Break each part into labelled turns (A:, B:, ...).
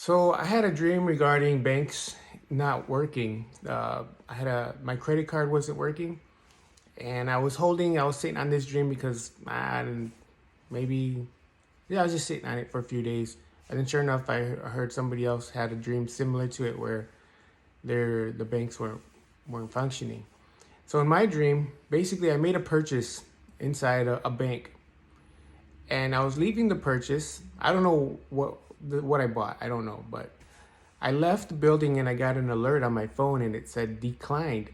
A: So I had a dream regarding banks not working. My credit card wasn't working, and I was sitting on this dream because maybe, yeah, I was just sitting on it for a few days. And then sure enough, I heard somebody else had a dream similar to it where the banks weren't functioning. So in my dream, basically, I made a purchase inside a bank, and I was leaving the purchase. I don't know what I bought. I don't know, but I left the building and I got an alert on my phone and it said declined.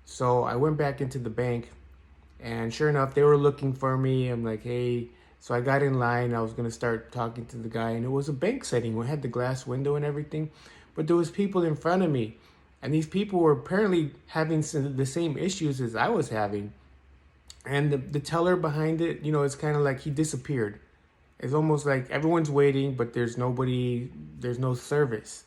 A: So I went back into the bank and sure enough, they were looking for me. I'm like, hey. So I got in line. I was gonna start talking to the guy, and it was a bank setting. We had the glass window and everything, but there was people in front of me, and these people were apparently having the same issues as I was having. And the teller behind it, it's kind of like he disappeared. It's almost like everyone's waiting, but there's nobody, there's no service.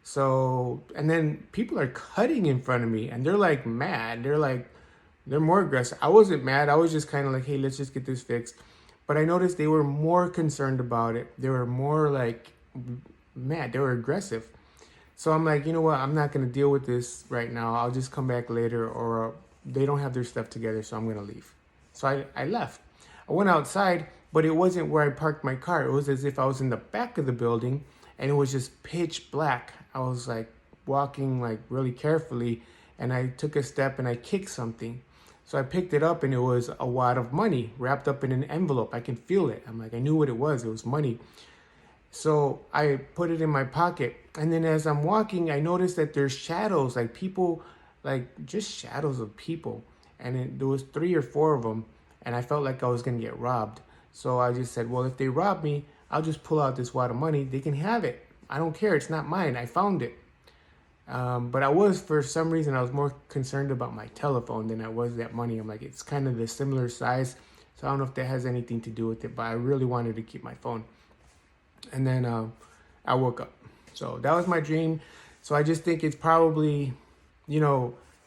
A: So, and then people are cutting in front of me and they're like mad. They're more aggressive. I wasn't mad. I was just kind of like, hey, let's just get this fixed. But I noticed they were more concerned about it. They were more like mad. They were aggressive. So I'm like, you know what? I'm not going to deal with this right now. I'll just come back later, or they don't have their stuff together, so I'm going to leave. So I left. I went outside, but it wasn't where I parked my car. It was as if I was in the back of the building and it was just pitch black. I was like walking like really carefully, and I took a step and I kicked something. So I picked it up and it was a wad of money wrapped up in an envelope. I can feel it. I'm like, I knew what it was. It was money. So I put it in my pocket. And then as I'm walking, I noticed that there's shadows, like people, like just shadows of people. And there was 3 or 4 of them. And I felt like I was going to get robbed. So I just said, well, if they rob me, I'll just pull out this wad of money. They can have it. I don't care. It's not mine. I found it. But for some reason, I was more concerned about my telephone than I was that money. I'm like, it's kind of the similar size. So I don't know if that has anything to do with it, but I really wanted to keep my phone. And then I woke up. So that was my dream. So I just think it's probably,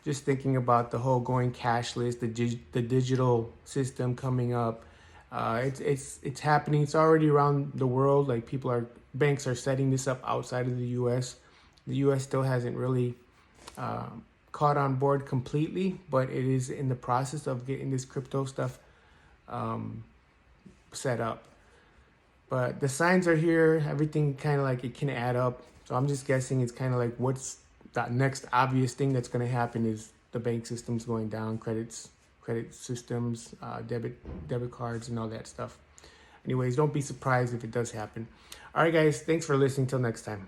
A: just thinking about the whole going cashless, the digital system coming up. It's happening. It's already around the world. Like banks are setting this up outside of the U.S. The U.S. still hasn't really caught on board completely, but it is in the process of getting this crypto stuff set up. But the signs are here. Everything kind of like it can add up. So I'm just guessing it's kind of like what's the next obvious thing that's going to happen is the bank system's going down, credit systems, debit cards, and all that stuff. Anyways, don't be surprised if it does happen. All right, guys. Thanks for listening. Till next time.